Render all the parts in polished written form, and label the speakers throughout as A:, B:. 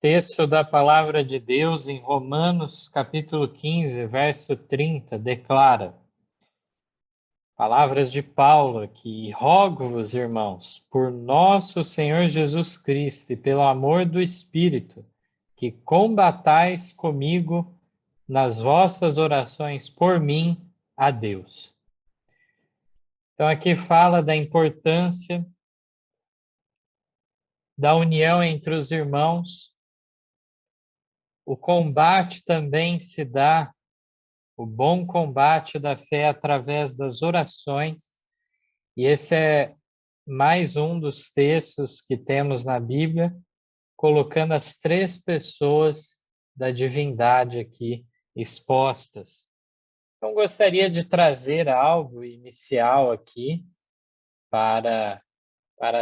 A: Texto da Palavra de Deus em Romanos, capítulo 15, verso 30, declara: Palavras de Paulo aqui: Rogo-vos, irmãos, por nosso Senhor Jesus Cristo e pelo amor do Espírito, que combatais comigo nas vossas orações por mim a Deus. Então aqui fala da importância da união entre os irmãos. O combate também se dá, o bom combate da fé através das orações. E esse é mais um dos textos que temos na Bíblia, colocando as três pessoas da divindade aqui expostas. Então, gostaria de trazer algo inicial aqui para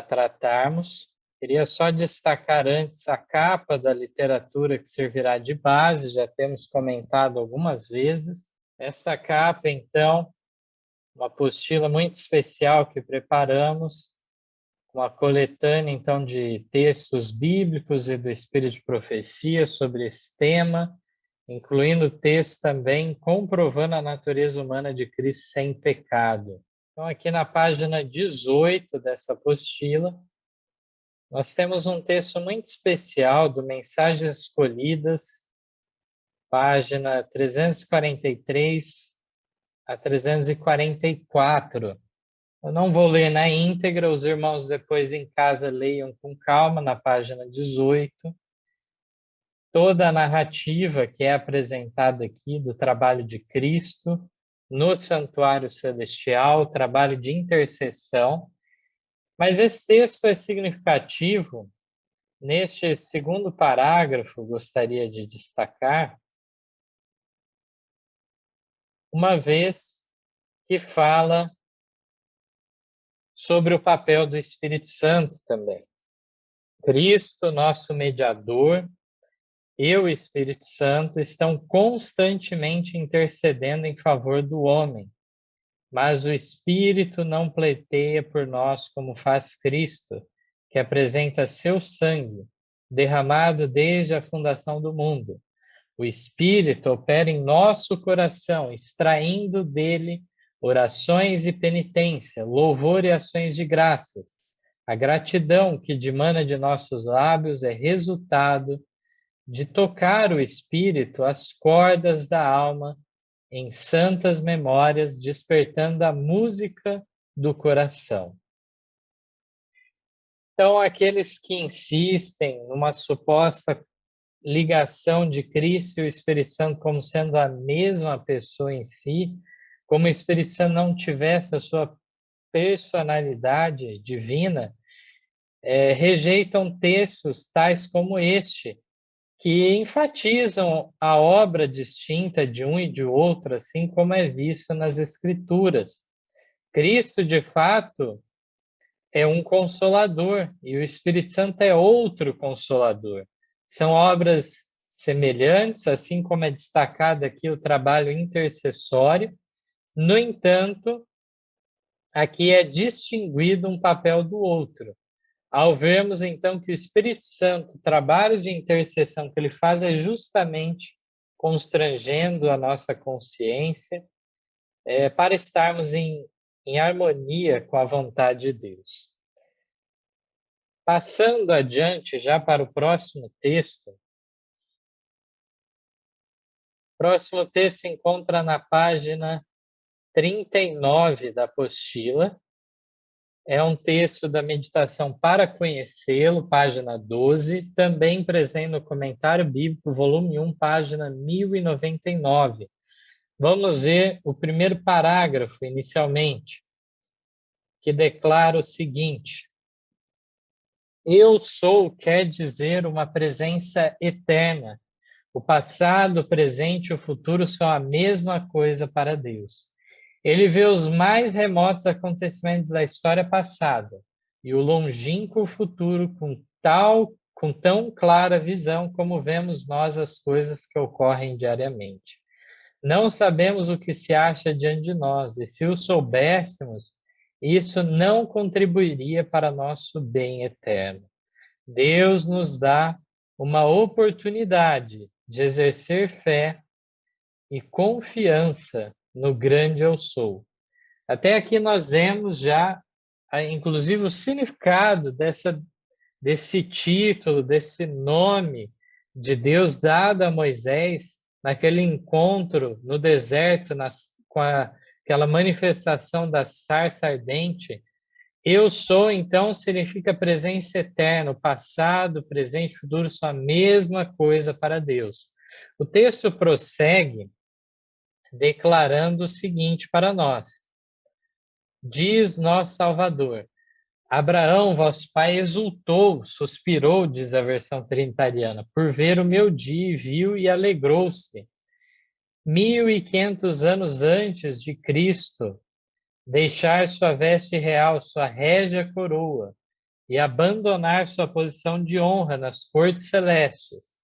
A: tratarmos. Queria só destacar antes a capa da literatura que servirá de base, já temos comentado algumas vezes. Esta capa, então, uma apostila muito especial que preparamos, uma coletânea, então, de textos bíblicos e do Espírito de Profecia sobre esse tema, incluindo texto também comprovando a natureza humana de Cristo sem pecado. Então, aqui na página 18 dessa apostila, nós temos um texto muito especial do Mensagens Escolhidas, página 343 a 344. Eu não vou ler na íntegra, os irmãos depois em casa leiam com calma na página 18. Toda a narrativa que é apresentada aqui do trabalho de Cristo no santuário celestial, trabalho de intercessão. Mas esse texto é significativo. Neste segundo parágrafo, gostaria de destacar, uma vez que fala sobre o papel do Espírito Santo também. Cristo, nosso mediador, e o Espírito Santo estão constantemente intercedendo em favor do homem, mas o Espírito não pleiteia por nós como faz Cristo, que apresenta seu sangue, derramado desde a fundação do mundo. O Espírito opera em nosso coração, extraindo dele orações e penitência, louvor e ações de graças. A gratidão que dimana de nossos lábios é resultado de tocar o Espírito às cordas da alma em santas memórias, despertando a música do coração. Então, aqueles que insistem numa suposta ligação de Cristo e o Espírito Santo como sendo a mesma pessoa em si, como o Espírito Santo não tivesse a sua personalidade divina, rejeitam textos tais como este, que enfatizam a obra distinta de um e de outro, assim como é visto nas Escrituras. Cristo, de fato, é um consolador e o Espírito Santo é outro consolador. São obras semelhantes, assim como é destacado aqui o trabalho intercessório. No entanto, aqui é distinguido um papel do outro. Ao vermos, então, que o Espírito Santo, o trabalho de intercessão que ele faz é justamente constrangendo a nossa consciência para estarmos em harmonia com a vontade de Deus. Passando adiante já para o próximo texto. O próximo texto se encontra na página 39 da apostila. É um texto da meditação para conhecê-lo, página 12, também presente no comentário bíblico, volume 1, página 1099. Vamos ver o primeiro parágrafo, inicialmente, que declara o seguinte: Eu sou quer dizer uma presença eterna. O passado, o presente e o futuro são a mesma coisa para Deus. Ele vê os mais remotos acontecimentos da história passada e o longínquo futuro com tão clara visão como vemos nós as coisas que ocorrem diariamente. Não sabemos o que se acha diante de nós, e se o soubéssemos, isso não contribuiria para nosso bem eterno. Deus nos dá uma oportunidade de exercer fé e confiança no grande eu sou. Até aqui nós vemos já, inclusive, o significado desse título, desse nome de Deus dado a Moisés naquele encontro no deserto, com aquela manifestação da sarça ardente. Eu sou, então, significa presença eterna, passado, presente, futuro são a mesma coisa para Deus. O texto prossegue declarando o seguinte para nós: diz nosso Salvador, Abraão, vosso pai, exultou, suspirou, diz a versão trinitariana, por ver o meu dia, e viu e alegrou-se. 1500 anos antes de Cristo, deixar sua veste real, sua régia coroa, e abandonar sua posição de honra nas cortes celestes,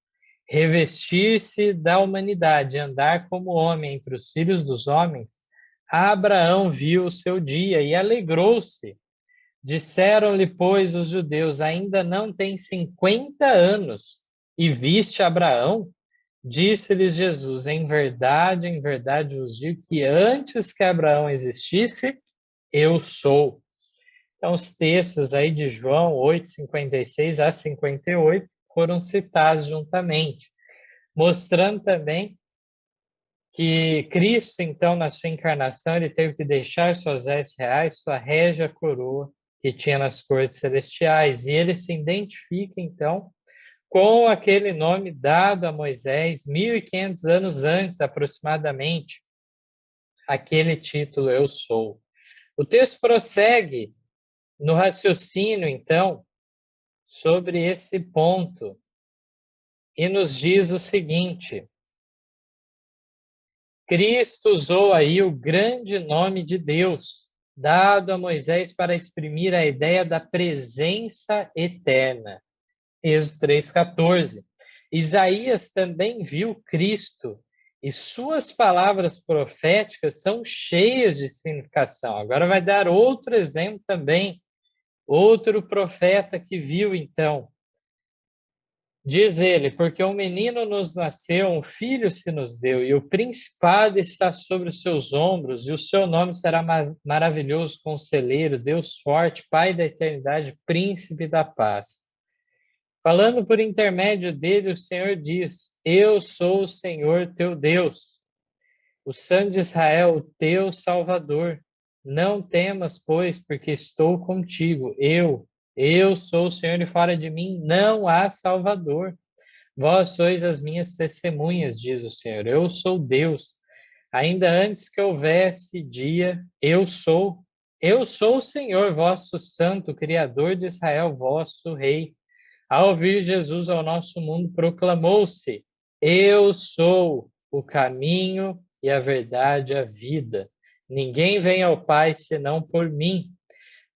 A: revestir-se da humanidade, andar como homem entre os filhos dos homens, Abraão viu o seu dia e alegrou-se. Disseram-lhe, pois, os judeus, ainda não tem 50 anos, e viste Abraão? Disse-lhes Jesus, em verdade vos digo que antes que Abraão existisse, eu sou. Então, os textos aí de João 8, 56 a 58 foram citados juntamente, mostrando também que Cristo, então, na sua encarnação, ele teve que deixar suas vestes reais, sua régia coroa que tinha nas cortes celestiais, e ele se identifica, então, com aquele nome dado a Moisés 1500 anos antes, aproximadamente, aquele título, Eu Sou. O texto prossegue no raciocínio, então, sobre esse ponto, e nos diz o seguinte: Cristo usou aí o grande nome de Deus, dado a Moisés para exprimir a ideia da presença eterna. Êxodo 3,14. Isaías também viu Cristo e suas palavras proféticas são cheias de significação. Agora vai dar outro exemplo também, outro profeta que viu então. Diz ele, porque um menino nos nasceu, um filho se nos deu, e o principado está sobre os seus ombros, e o seu nome será maravilhoso conselheiro, Deus forte, Pai da eternidade, príncipe da paz. Falando por intermédio dele, o Senhor diz, eu sou o Senhor teu Deus, o Santo de Israel, o teu Salvador. Não temas, pois, porque estou contigo. Eu sou o Senhor e fora de mim não há Salvador. Vós sois as minhas testemunhas, diz o Senhor. Eu sou Deus. Ainda antes que houvesse dia, eu sou. Eu sou o Senhor, vosso Santo, Criador de Israel, vosso Rei. Ao vir Jesus ao nosso mundo, proclamou-se: eu sou o caminho e a verdade e a vida. Ninguém vem ao Pai senão por mim.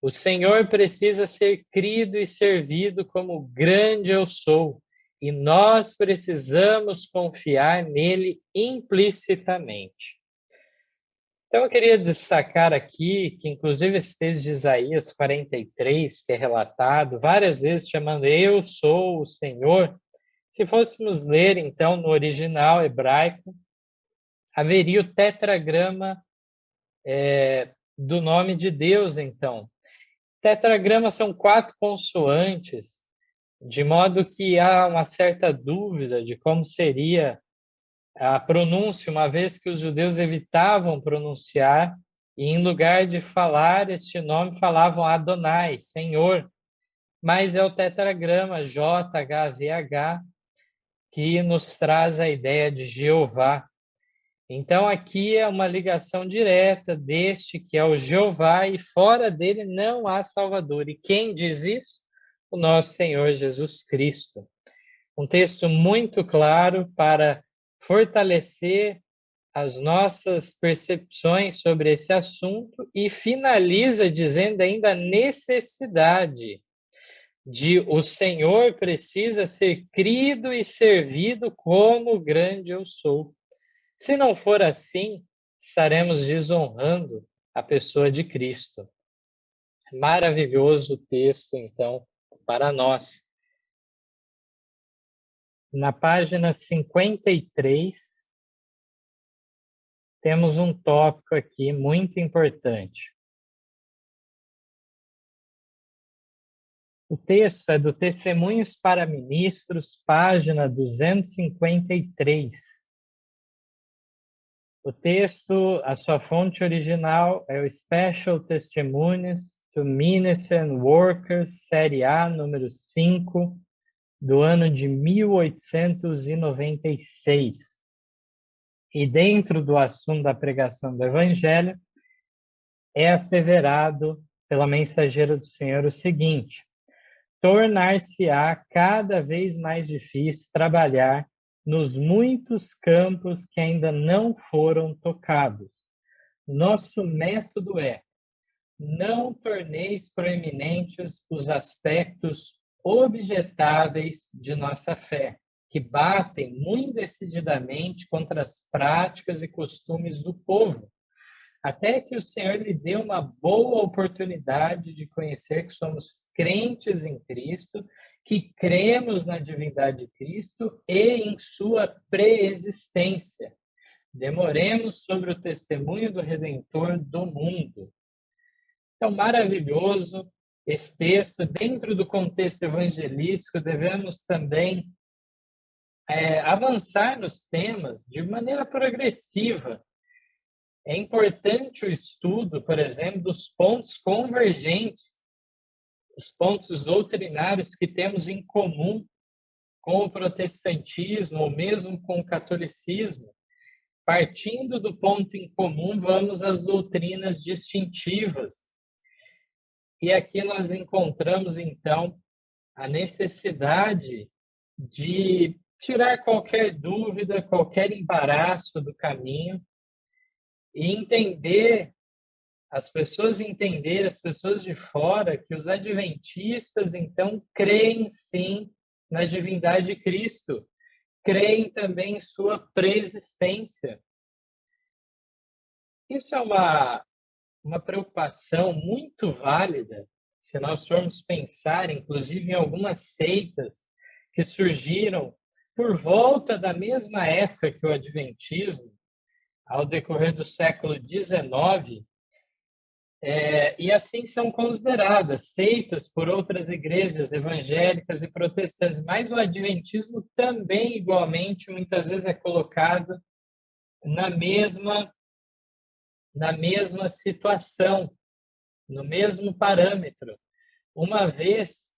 A: O Senhor precisa ser crido e servido como grande eu sou, e nós precisamos confiar nele implicitamente. Então, eu queria destacar aqui que, inclusive, esse texto de Isaías 43, que é relatado várias vezes chamando Eu sou o Senhor, se fôssemos ler, então, no original hebraico, haveria o tetragrama do nome de Deus, então. Tetragrama são 4 consoantes, de modo que há uma certa dúvida de como seria a pronúncia, uma vez que os judeus evitavam pronunciar e, em lugar de falar este nome, falavam Adonai, Senhor. Mas é o tetragrama JHVH que nos traz a ideia de Jeová. Então, aqui é uma ligação direta deste que é o Jeová e fora dele não há Salvador. E quem diz isso? O nosso Senhor Jesus Cristo. Um texto muito claro para fortalecer as nossas percepções sobre esse assunto e finaliza dizendo ainda a necessidade de o Senhor precisa ser crido e servido como o grande eu sou. Se não for assim, estaremos desonrando a pessoa de Cristo. Maravilhoso o texto, então, para nós. Na página 53, temos um tópico aqui muito importante. O texto é do Testemunhos para Ministros, página 253. O texto, a sua fonte original é o Special Testimonies to Ministers and Workers, série A, número 5, do ano de 1896. E dentro do assunto da pregação do Evangelho, é asseverado pela mensageira do Senhor o seguinte: tornar-se-á cada vez mais difícil trabalhar nos muitos campos que ainda não foram tocados. Nosso método é: não torneis proeminentes os aspectos objetáveis de nossa fé, que batem muito decididamente contra as práticas e costumes do povo, até que o Senhor lhe dê uma boa oportunidade de conhecer que somos crentes em Cristo, que cremos na divindade de Cristo e em sua preexistência. Demoremos sobre o testemunho do Redentor do mundo. Então, maravilhoso esse texto. Dentro do contexto evangelístico, devemos também avançar nos temas de maneira progressiva. É importante o estudo, por exemplo, dos pontos convergentes, os pontos doutrinários que temos em comum com o protestantismo ou mesmo com o catolicismo. Partindo do ponto em comum, vamos às doutrinas distintivas. E aqui nós encontramos, então, a necessidade de tirar qualquer dúvida, qualquer embaraço do caminho e entender, as pessoas de fora, que os adventistas, então, creem sim na divindade de Cristo, creem também em sua preexistência. Isso é uma preocupação muito válida, se nós formos pensar, inclusive, em algumas seitas que surgiram por volta da mesma época que o Adventismo, ao decorrer do século XIX, e assim são consideradas seitas por outras igrejas evangélicas e protestantes, mas o Adventismo também, igualmente, muitas vezes é colocado na mesma situação, no mesmo parâmetro, uma vez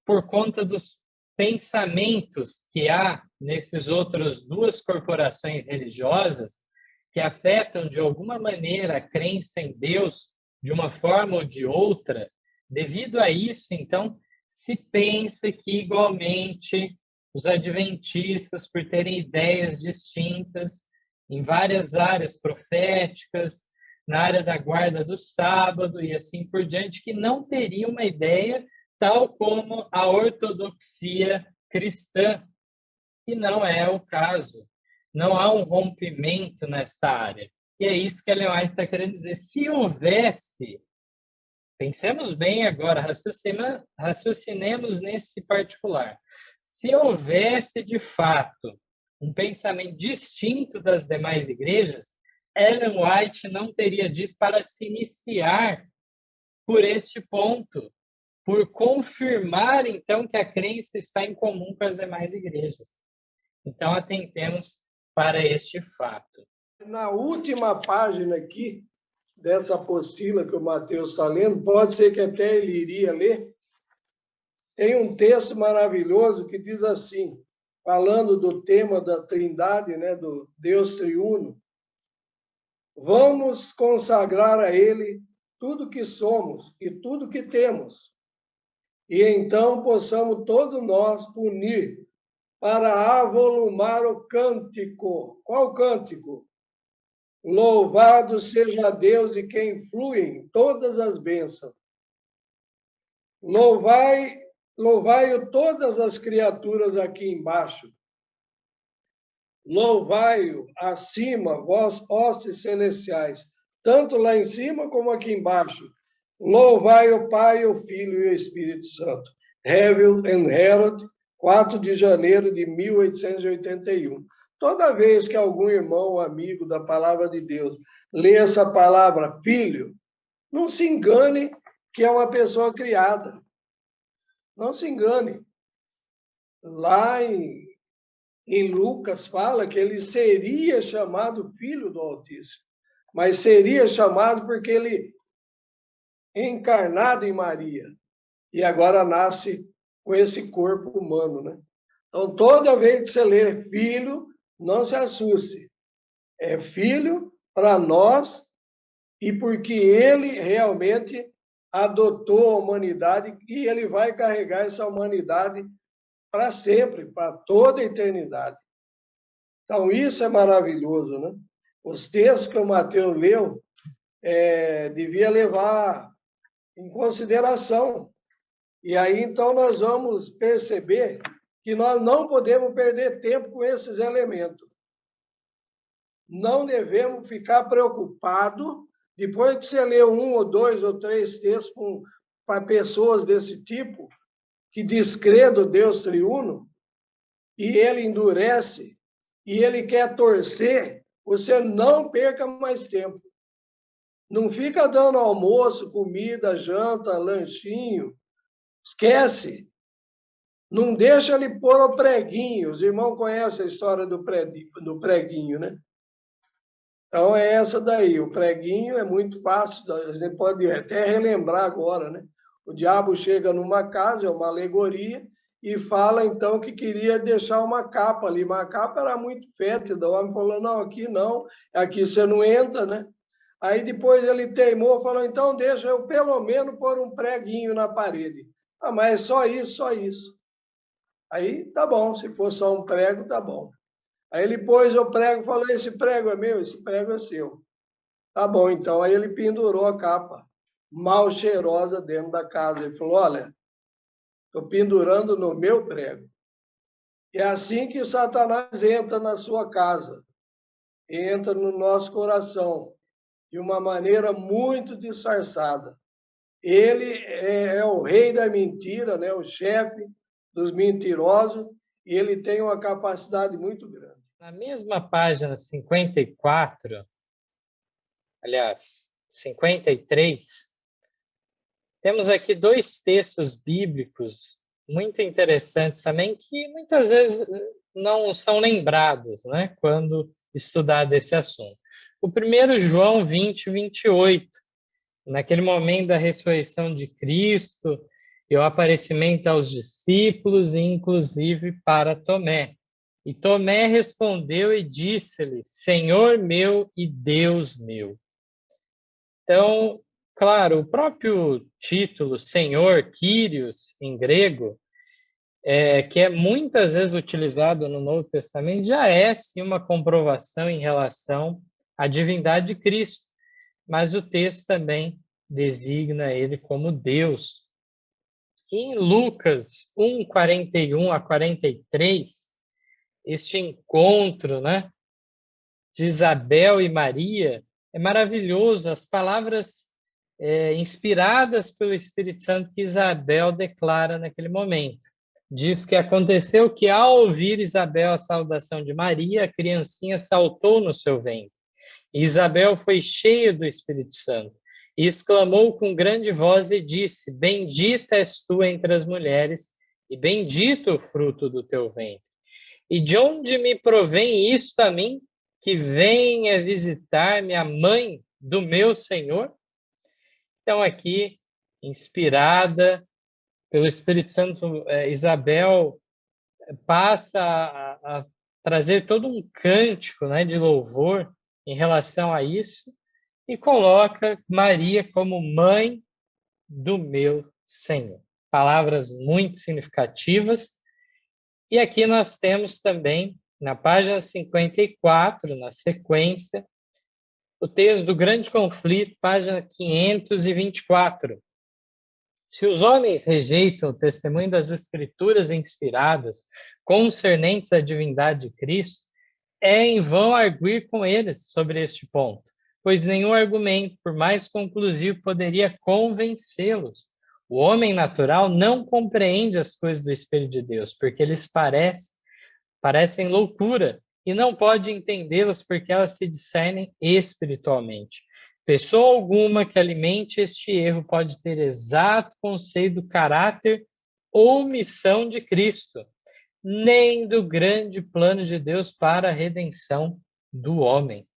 A: por conta dos pensamentos que há nesses outras duas corporações religiosas que afetam de alguma maneira a crença em Deus de uma forma ou de outra. Devido a isso, então, se pensa que igualmente os adventistas, por terem ideias distintas em várias áreas proféticas, na área da guarda do sábado e assim por diante, que não teria uma ideia tal como a ortodoxia cristã. E não é o caso. Não há um rompimento nesta área. E é isso que a Ellen White está querendo dizer. Se houvesse, pensemos bem agora, raciocinemos nesse particular. Se houvesse, de fato, um pensamento distinto das demais igrejas, Ellen White não teria dito para se iniciar por este ponto, por confirmar, então, que a crença está em comum com as demais igrejas. Então, atentemos para este fato.
B: Na última página aqui, dessa apostila que o Mateus está lendo, pode ser que até ele iria ler, tem um texto maravilhoso que diz assim, falando do tema da Trindade, né, do Deus triuno: vamos consagrar a Ele tudo que somos e tudo que temos, e então possamos todos nós unir para avolumar o cântico. Qual cântico? Louvado seja Deus de quem fluem todas as bênçãos. Louvai-o todas as criaturas aqui embaixo. Louvai-o acima, vós, hostes celestiais, tanto lá em cima como aqui embaixo. Louvai o Pai, o Filho e o Espírito Santo. Revell and Herald, 4 de janeiro de 1881. Toda vez que algum irmão ou amigo da palavra de Deus lê essa palavra filho, não se engane que é uma pessoa criada. Não se engane. Lá em Lucas fala que ele seria chamado filho do Altíssimo, mas seria chamado porque ele é encarnado em Maria e agora nasce com esse corpo humano, né? Então, toda vez que você lê filho, não se assuste. É filho para nós e porque ele realmente adotou a humanidade e ele vai carregar essa humanidade para sempre, para toda a eternidade. Então, isso é maravilhoso, né? Os textos que o Mateus leu devia levar em consideração. E aí, então, nós vamos perceber que nós não podemos perder tempo com esses elementos. Não devemos ficar preocupados, depois que você lê 1 ou 2 ou 3 textos para pessoas desse tipo, que descrê do Deus triuno, e ele endurece, e ele quer torcer, você não perca mais tempo. Não fica dando almoço, comida, janta, lanchinho. Esquece. Não deixa ele pôr o preguinho. Os irmãos conhecem a história do preguinho, né? Então, é essa daí. O preguinho é muito fácil. A gente pode até relembrar agora, né? O diabo chega numa casa, é uma alegoria, e fala, então, que queria deixar uma capa ali. Mas a capa era muito fétida. O homem falou, não, aqui você não entra, né? Aí depois ele teimou, falou, então deixa eu pelo menos pôr um preguinho na parede. Ah, mas é só isso, só isso. Aí tá bom, se for só um prego, tá bom. Aí ele pôs o prego e falou, esse prego é meu, esse prego é seu. Tá bom, então. Aí ele pendurou a capa mal cheirosa dentro da casa. Ele falou, olha, estou pendurando no meu prego. É assim que o Satanás entra na sua casa, entra no nosso coração, de uma maneira muito disfarçada. Ele é o rei da mentira, né? O chefe dos mentirosos, e ele tem uma capacidade muito grande.
A: Na mesma página 54, aliás, 53, temos aqui 2 textos bíblicos muito interessantes também, que muitas vezes não são lembrados, né, quando estudado esse assunto. O primeiro, João 20, 28, naquele momento da ressurreição de Cristo e o aparecimento aos discípulos, e inclusive para Tomé. E Tomé respondeu e disse-lhe, Senhor meu e Deus meu. Então, claro, o próprio título Senhor, Kyrios, em grego, que é muitas vezes utilizado no Novo Testamento, já é sim uma comprovação em relação à divindade de Cristo, mas o texto também designa ele como Deus. E em Lucas 1, 41 a 43, este encontro, né, de Isabel e Maria é maravilhoso. As palavras inspiradas pelo Espírito Santo que Isabel declara naquele momento. Diz que aconteceu que, ao ouvir Isabel a saudação de Maria, a criancinha saltou no seu ventre. E Isabel foi cheia do Espírito Santo e exclamou com grande voz e disse, bendita és tu entre as mulheres e bendito o fruto do teu ventre. E de onde me provém isto a mim, que venha visitar-me a mãe do meu Senhor? Então, aqui, inspirada pelo Espírito Santo, Isabel passa a trazer todo um cântico, né, de louvor em relação a isso e coloca Maria como mãe do meu Senhor. Palavras muito significativas. E aqui nós temos também, na página 54, na sequência, o texto do grande conflito, página 524. Se os homens rejeitam o testemunho das Escrituras inspiradas concernentes à divindade de Cristo, é em vão arguir com eles sobre este ponto, pois nenhum argumento, por mais conclusivo, poderia convencê-los. O homem natural não compreende as coisas do Espírito de Deus, porque eles parecem loucura, e não pode entendê-las porque elas se discernem espiritualmente. Pessoa alguma que alimente este erro pode ter exato conceito do caráter ou missão de Cristo, nem do grande plano de Deus para a redenção do homem.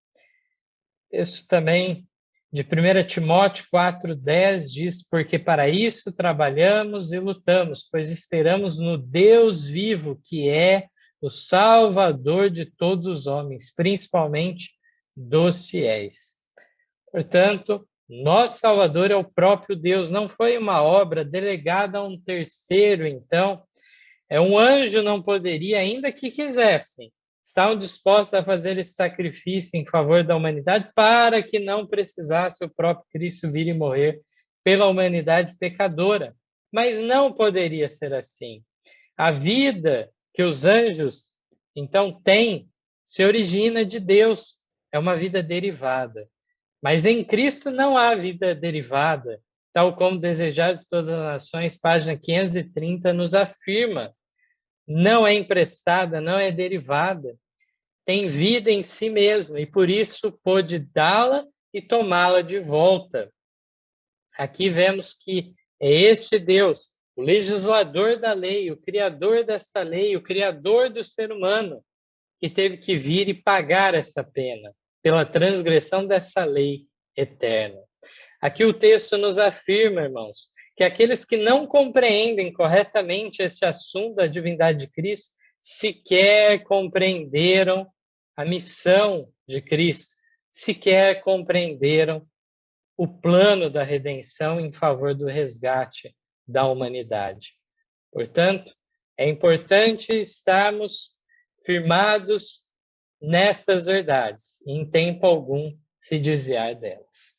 A: Isso também de 1 Timóteo 4,10 diz: porque para isso trabalhamos e lutamos, pois esperamos no Deus vivo, que é o Salvador de todos os homens, principalmente dos fiéis. Portanto, nosso Salvador é o próprio Deus, não foi uma obra delegada a um terceiro, então, um anjo não poderia, ainda que quisessem, estavam dispostos a fazer esse sacrifício em favor da humanidade para que não precisasse o próprio Cristo vir e morrer pela humanidade pecadora. Mas não poderia ser assim. A vida que os anjos, então, têm se origina de Deus. É uma vida derivada. Mas em Cristo não há vida derivada, tal como Desejado de Todas as Nações, página 530, nos afirma. Não é emprestada, não é derivada. Tem vida em si mesmo e por isso pôde dá-la e tomá-la de volta. Aqui vemos que é este Deus, o legislador da lei, o criador desta lei, o criador do ser humano, que teve que vir e pagar essa pena pela transgressão dessa lei eterna. Aqui o texto nos afirma, irmãos, que aqueles que não compreendem corretamente este assunto da divindade de Cristo sequer compreenderam a missão de Cristo, sequer compreenderam o plano da redenção em favor do resgate da humanidade. Portanto, é importante estarmos firmados nestas verdades e em tempo algum se desviar delas.